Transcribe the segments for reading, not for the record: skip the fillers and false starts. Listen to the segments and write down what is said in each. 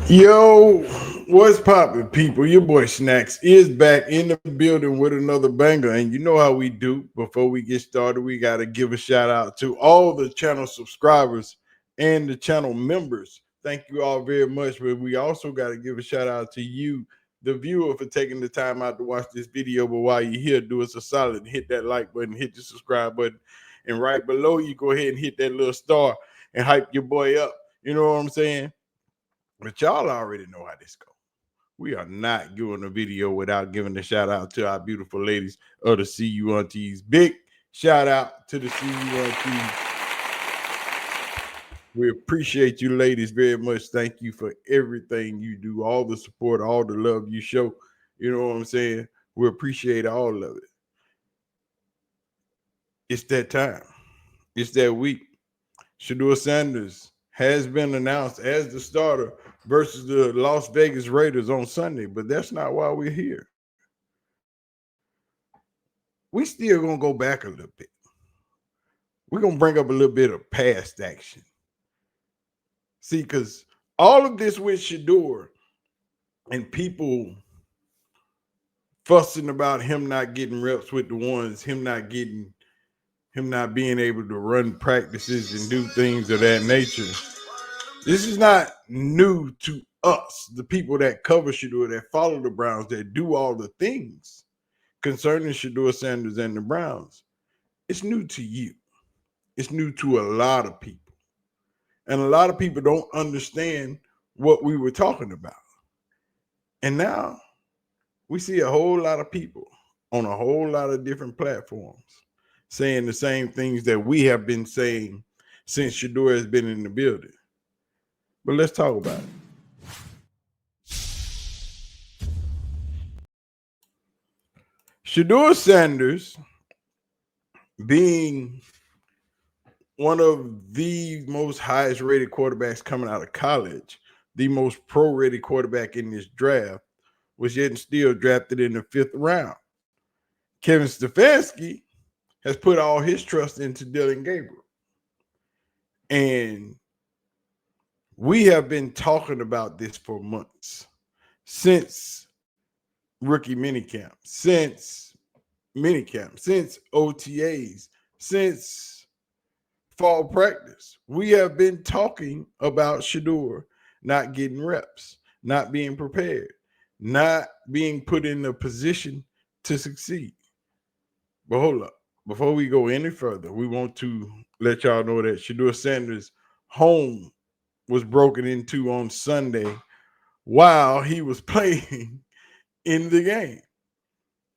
Yo, what's poppin', people? Your boy Snacks is back in the building with another banger. And you know how we do. Before we get started, we got to give a shout out to all the channel subscribers and the channel members. Thank you all very much. But we also got to give a shout out to you, the viewer, for taking the time out to watch this video. But while you're here, do us a solid and hit that like button, hit the subscribe button. And right below you, go ahead and hit that little star and hype your boy up. You know what I'm saying? But y'all already know how this goes. We are not doing a video without giving a shout out to our beautiful ladies of the CU Aunties. Big shout out to the CU Aunties. We appreciate you ladies very much. Thank you for everything you do, all the support, all the love you show. You know what I'm saying? We appreciate all of it. It's that time. It's that week. Shedeur has been announced as the starter versus the Las Vegas Raiders on Sunday, but that's not why we're here. We still gonna go back a little bit. We're gonna bring up a little bit of past action. See, because all of this with Shedeur and people fussing about him not getting reps with the ones, him not being able to run practices and do things of that nature. This is not new to us, the people that cover Shedeur, that follow the Browns, that do all the things concerning Shedeur Sanders and the Browns. It's new to you. It's new to a lot of people. And a lot of people don't understand what we were talking about. And now we see a whole lot of people on a whole lot of different platforms saying the same things that we have been saying since Shedeur has been in the building. But let's talk about it. Shedeur Sanders, being one of the most highest rated quarterbacks coming out of college, the most pro rated quarterback in this draft, was yet and still drafted in the 5th round. Kevin Stefanski has put all his trust into Dylan Gabriel. And we have been talking about this for months, since rookie minicamp, since OTAs, since fall practice. We have been talking about Shedeur not getting reps, not being prepared, not being put in a position to succeed. But hold up. Before we go any further, we want to let y'all know that Shedeur Sanders' home was broken into on Sunday while he was playing in the game.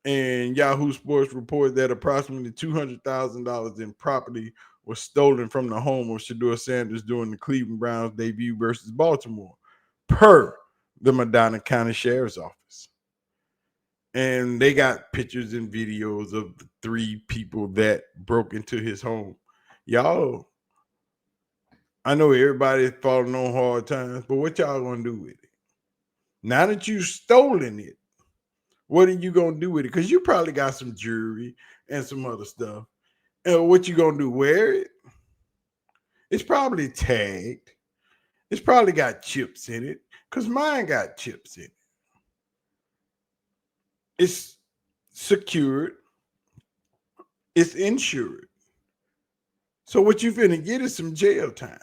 And Yahoo Sports reported that approximately $200,000 in property was stolen from the home of Shedeur Sanders during the Cleveland Browns debut versus Baltimore, per the Medina County Sheriff's Office. And they got pictures and videos of the 3 people that broke into his home. Y'all, I know everybody's falling on hard times, but what y'all gonna do with it? Now that you've stolen it, what are you gonna do with it? Because you probably got some jewelry and some other stuff. And what you gonna do? Wear it? It's probably tagged. It's probably got chips in it. Because mine got chips in it. It's secured. It's insured. So what you finna get is some jail time.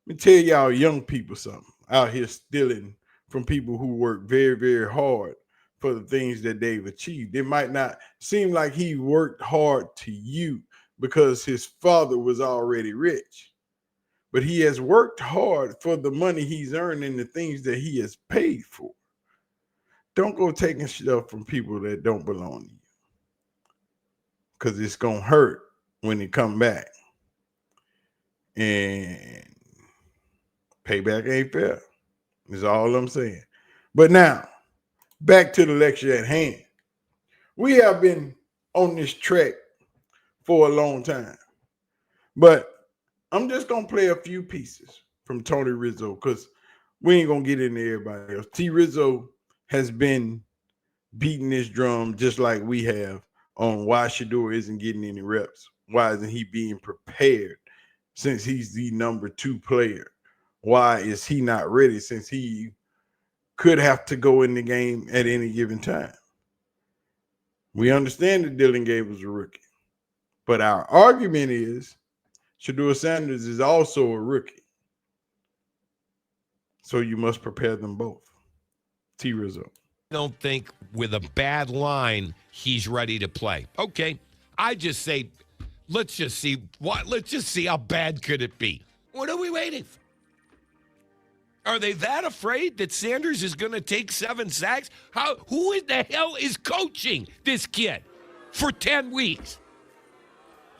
Let me tell y'all young people something out here stealing from people who work very, very hard for the things that they've achieved. It might not seem like he worked hard to you because his father was already rich, but he has worked hard for the money he's earned and the things that he has paid for. Don't go taking stuff from people that don't belong to you, because it's going to hurt when it come back. And payback ain't fair. Is all I'm saying. But now, back to the lecture at hand. We have been on this track for a long time. But I'm just going to play a few pieces from Tony Rizzo, because we ain't going to get into everybody else. T. Rizzo has been beating this drum just like we have on why Shedeur isn't getting any reps. Why isn't he being prepared, since he's the number 2 player why is he not ready since he could have to go in the game at any given time. We understand that Dylan Gabriel's a rookie, but our argument is Shedeur is also a rookie. So you must prepare them both. T. Rizzo. I don't think with a bad line he's ready to play. Okay, I just say let's just see how bad could it be. What are we waiting for? Are they that afraid that Sanders is going to take 7 sacks? Who in the hell is coaching this kid for 10 weeks?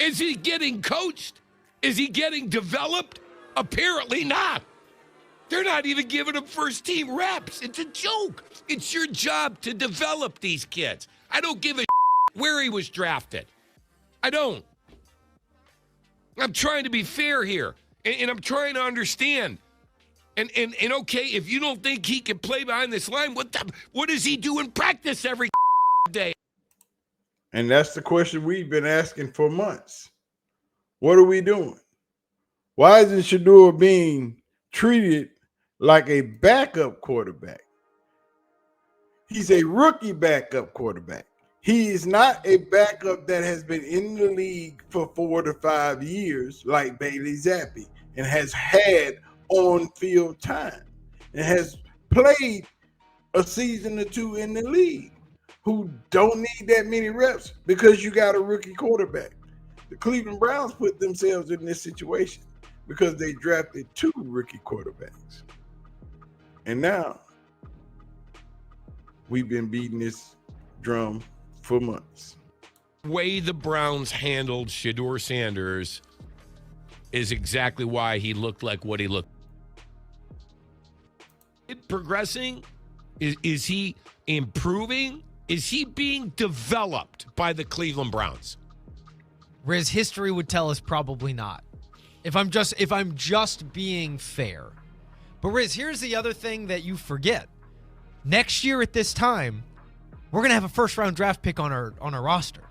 Is he getting coached? Is he getting developed? Apparently not. They're not even giving him first team reps. It's a joke. It's your job to develop these kids. I don't give a where he was drafted. I don't. I'm trying to be fair here, and I'm trying to understand. And okay, if you don't think he can play behind this line, what does he do in practice every day? And that's the question we've been asking for months. What are we doing? Why isn't Shedeur being treated like a backup quarterback? He's a rookie backup quarterback. He is not a backup that has been in the league for 4 to 5 years like Bailey Zappi and has had on-field time and has played a season or 2 in the league, who don't need that many reps because you got a rookie quarterback. The Cleveland Browns put themselves in this situation because they drafted 2 rookie quarterbacks. And now we've been beating this drum for months. The way the Browns handled Shedeur is exactly why he looked like what he looked. Progressing? Is he improving? Is he being developed by the Cleveland Browns? Riz, history would tell us probably not. If I'm just being fair. But Riz, here's the other thing that you forget. Next year at this time, we're gonna have a first-round draft pick on our roster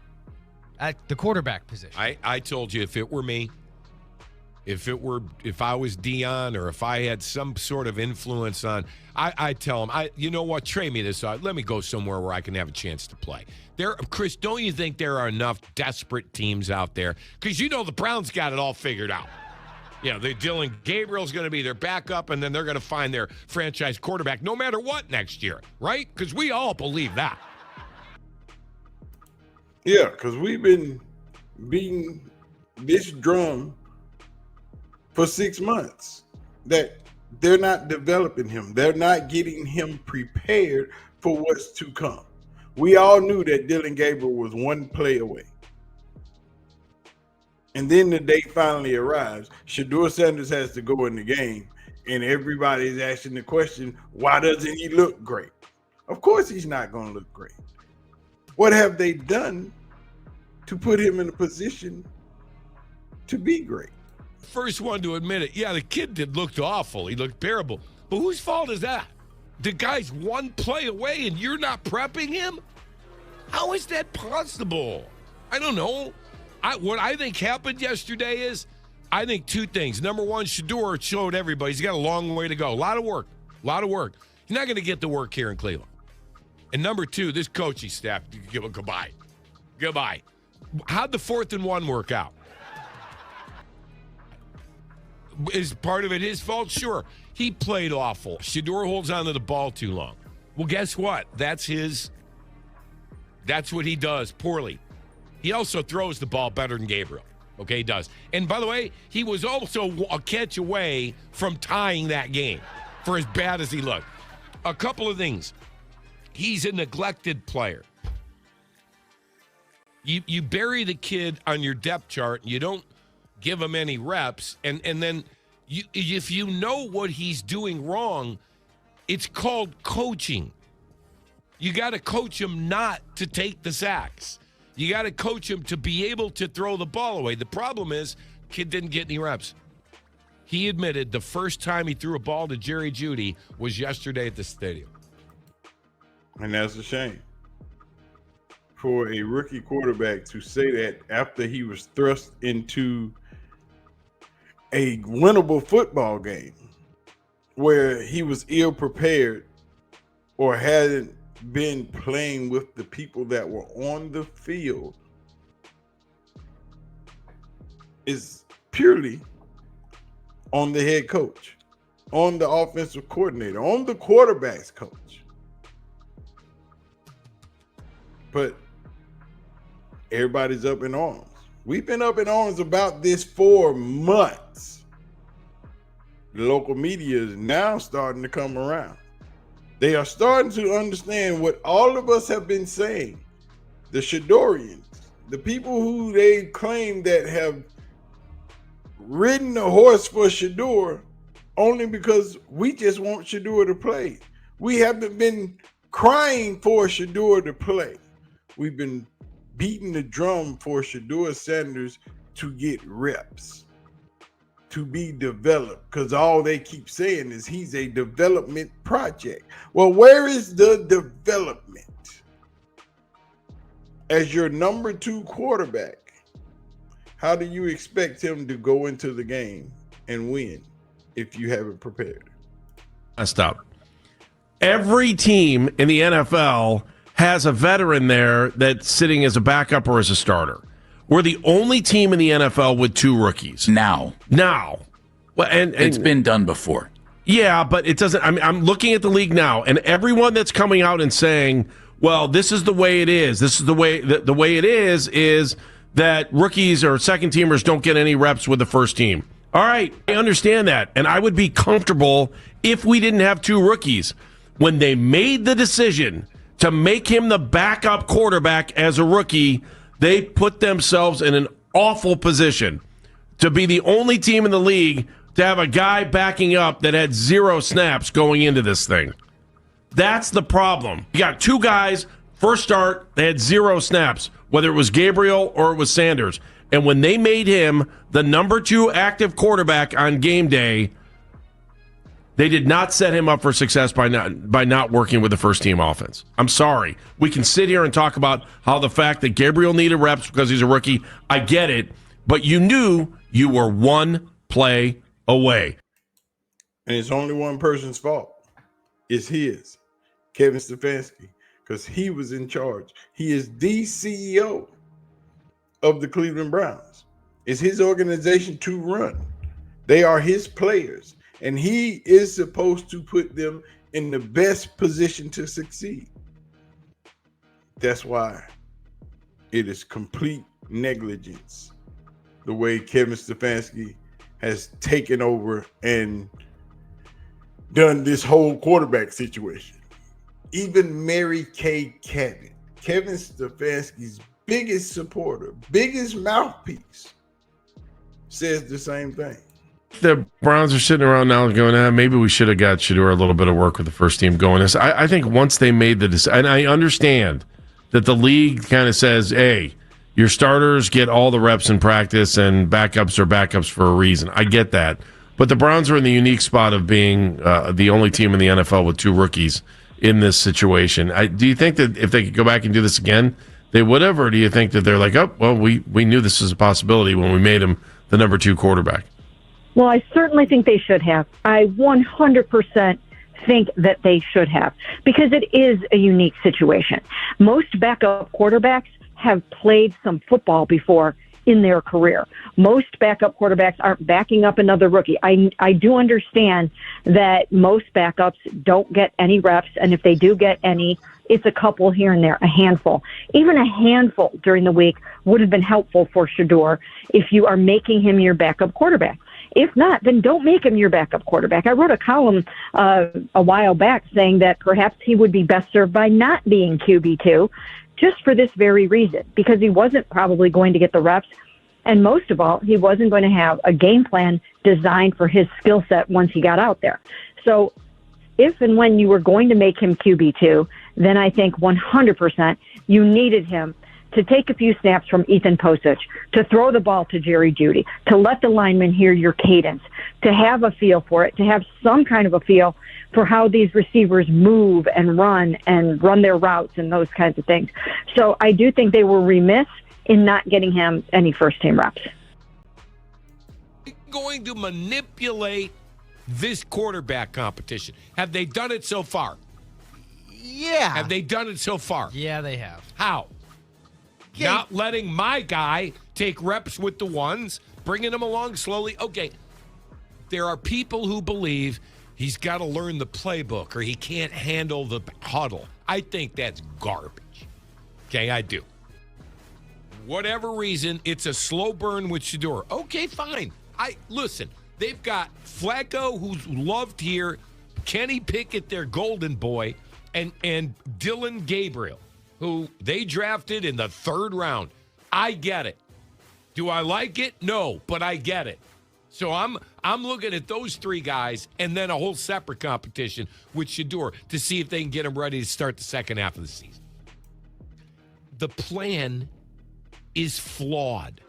at the quarterback position. I told you if it were me, if I was Deion, or if I had some sort of influence on, I'd tell him, you know what, trade me this out. Let me go somewhere where I can have a chance to play. Chris, don't you think there are enough desperate teams out there? Because you know the Browns got it all figured out. You know, Dylan Gabriel's going to be their backup, and then they're going to find their franchise quarterback no matter what next year, right? Because we all believe that. Yeah, because we've been beating this drum for 6 months that they're not developing him. They're not getting him prepared for what's to come. We all knew that Dylan Gabriel was 1 play away. And then the day finally arrives. Shedeur has to go in the game, and everybody's asking the question, why doesn't he look great? Of course he's not going to look great. What have they done to put him in a position to be great? First one to admit it. Yeah, the kid looked awful. He looked terrible. But whose fault is that? The guy's 1 play away and you're not prepping him? How is that possible? I don't know. What I think happened yesterday is, I think 2 things. Number one, Shedeur showed everybody he's got a long way to go. A lot of work. He's not going to get the work here in Cleveland. And number 2, this coaching staff, goodbye. How'd the 4th and 1 work out? Is part of it his fault? Sure. He played awful. Shedeur holds on to the ball too long. Well, guess what? That's what he does poorly. He also throws the ball better than Gabriel. Okay, he does. And by the way, he was also a catch away from tying that game for as bad as he looked. A couple of things. He's a neglected player. You bury the kid on your depth chart, and you don't give him any reps, and then if you know what he's doing wrong, it's called coaching. You got to coach him not to take the sacks. You got to coach him to be able to throw the ball away. The problem is, kid didn't get any reps. He admitted the first time he threw a ball to Jerry Jeudy was yesterday at the stadium. And that's a shame for a rookie quarterback to say that after he was thrust into a winnable football game where he was ill prepared or hadn't been playing with the people that were on the field is purely on the head coach, on the offensive coordinator, on the quarterback's coach. But everybody's up in arms. We've been up in arms about this for months. The local media is now starting to come around. They are starting to understand what all of us have been saying. The Shedeurians, the people who they claim that have ridden the horse for Shedeur only because we just want Shedeur to play. We haven't been crying for Shedeur to play. We've been beating the drum for shedeursanders to get reps, to be developed, because all they keep saying is he's a development project. Well, where is the development? As your number 2 quarterback, how do you expect him to go into the game and win if you haven't prepared? Stop. Every team in the NFL has a veteran there that's sitting as a backup or as a starter. We're the only team in the NFL with 2 rookies. Now. Well, and it's been done before. Yeah, but it doesn't. I mean, I'm looking at the league now, and everyone that's coming out and saying, well, this is the way it is. This is the way it is that rookies or second teamers don't get any reps with the first team. All right, I understand that, and I would be comfortable if we didn't have 2 rookies. When they made the decision to make him the backup quarterback as a rookie, they put themselves in an awful position to be the only team in the league to have a guy backing up that had 0 snaps going into this thing. That's the problem. You got 2 guys, first start, they had 0 snaps, whether it was Gabriel or it was Sanders. And when they made him the number 2 active quarterback on game day, they did not set him up for success by not working with the first team offense. I'm sorry. We can sit here and talk about how the fact that Gabriel needed reps because he's a rookie, I get it, but you knew you were 1 play away. And it's only one person's fault. It's his, Kevin Stefanski, because he was in charge. He is the CEO of the Cleveland Browns. It's his organization to run. They are his players. And he is supposed to put them in the best position to succeed. That's why it is complete negligence the way Kevin Stefanski has taken over and done this whole quarterback situation. Even Mary Kay Cabot, Kevin Stefanski's biggest supporter, biggest mouthpiece, says the same thing. The Browns are sitting around now going, maybe we should have got Shedeur a little bit of work with the first team going. I think once they made the decision, and I understand that the league kind of says, hey, your starters get all the reps in practice and backups are backups for a reason. I get that. But the Browns are in the unique spot of being the only team in the NFL with 2 rookies in this situation. Do you think that if they could go back and do this again, they would have? Or do you think that they're like, oh, well, we knew this was a possibility when we made him the number 2 quarterback? Well, I certainly think they should have. I 100% think that they should have, because it is a unique situation. Most backup quarterbacks have played some football before in their career. Most backup quarterbacks aren't backing up another rookie. I do understand that most backups don't get any reps, and if they do get any, it's a couple here and there, a handful. Even a handful during the week would have been helpful for Shedeur if you are making him your backup quarterback. If not, then don't make him your backup quarterback. I wrote a column a while back saying that perhaps he would be best served by not being QB2, just for this very reason, because he wasn't probably going to get the reps. And most of all, he wasn't going to have a game plan designed for his skill set once he got out there. So if and when you were going to make him QB2, then I think 100% you needed him to take a few snaps from Ethan Posich, to throw the ball to Jerry Jeudy, to let the linemen hear your cadence, to have a feel for it, to have some kind of a feel for how these receivers move and run their routes and those kinds of things. So I do think they were remiss in not getting him any first-team reps. Going to manipulate this quarterback competition. Have they done it so far? Yeah. Have they done it so far? Yeah, they have. How? Not letting my guy take reps with the ones, bringing him along slowly. Okay, there are people who believe he's got to learn the playbook or he can't handle the huddle. I think that's garbage. Okay, I do. Whatever reason, it's a slow burn with Shedeur. Okay, fine. Listen, they've got Flacco, who's loved here, Kenny Pickett, their golden boy, and Dylan Gabriel, who they drafted in the 3rd round. I get it. Do I like it? No, but I get it. So I'm looking at those 3 guys and then a whole separate competition with Shedeur to see if they can get him ready to start the second half of the season. The plan is flawed.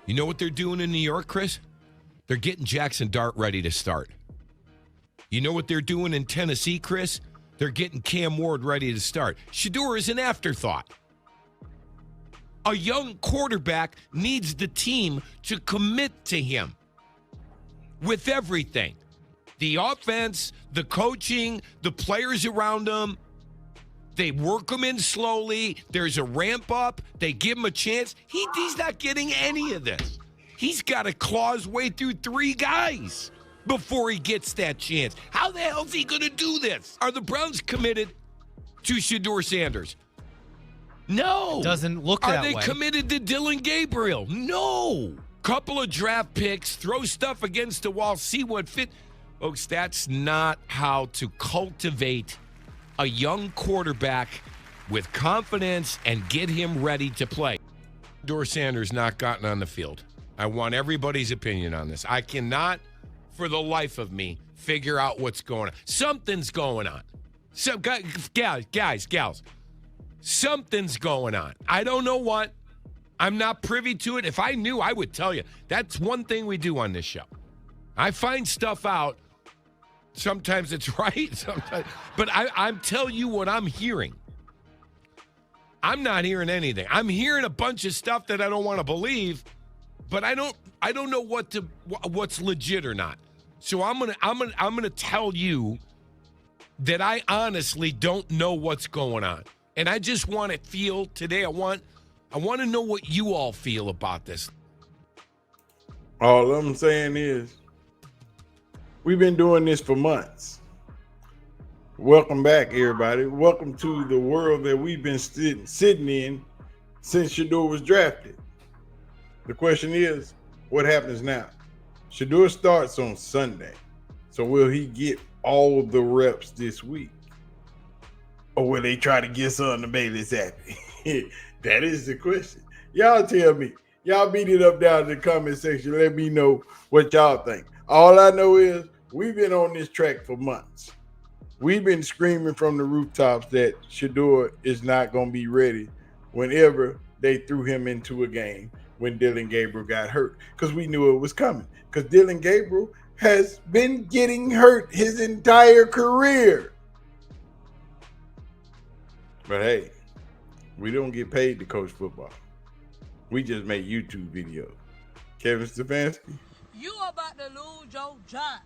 You know what they're doing in New York, Chris? They're getting Jackson Dart ready to start. You know what they're doing in Tennessee, Chris? They're getting Cam Ward ready to start. Shedeur is an afterthought. A young quarterback needs the team to commit to him with everything. The offense, the coaching, the players around him. They work him in slowly. There's a ramp up. They give him a chance. He's not getting any of this. He's got to claw his way through 3 guys before he gets that chance. How the hell is he going to do this? Are the Browns committed to Shedeursanders? No. Doesn't look that way. Are they committed to Dylan Gabriel? No. Couple of draft picks, throw stuff against the wall, see what fit. Folks, that's not how to cultivate a young quarterback with confidence and get him ready to play. Shedeursanders not gotten on the field. I want everybody's opinion on this. I cannot, for the life of me, figure out what's going on. Something's going on. So, gals, something's going on. I don't know what. I'm not privy to it. If I knew, I would tell you. That's one thing we do on this show. I find stuff out. Sometimes it's right, sometimes, but I'm telling you what I'm hearing. I'm not hearing anything. I'm hearing a bunch of stuff that I don't want to believe, but I don't know what's legit or not. So I'm gonna tell you that I honestly don't know what's going on, and I just want to feel today. I want to know what you all feel about this. All I'm saying is, we've been doing this for months. Welcome back, everybody. Welcome to the world that we've been sitting in since Shedeur was drafted. The question is, what happens now? Shedeur starts on Sunday. So will he get all of the reps this week? Or will they try to get something to make this happen? That is the question. Y'all tell me. Y'all beat it up down in the comment section. Let me know what y'all think. All I know is we've been on this track for months. We've been screaming from the rooftops that Shedeur is not going to be ready whenever they threw him into a game when Dylan Gabriel got hurt, because we knew it was coming. Because Dylan Gabriel has been getting hurt his entire career. But hey, we don't get paid to coach football. We just make YouTube videos. Kevin Stefanski. You about to lose your job.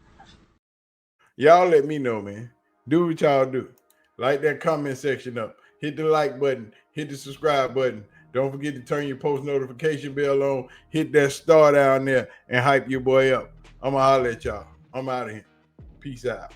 Y'all let me know, man. Do what y'all do. Light that comment section up. Hit the like button. Hit the subscribe button. Don't forget to turn your post notification bell on. Hit that star down there and hype your boy up. I'm going to holler at y'all. I'm out of here. Peace out.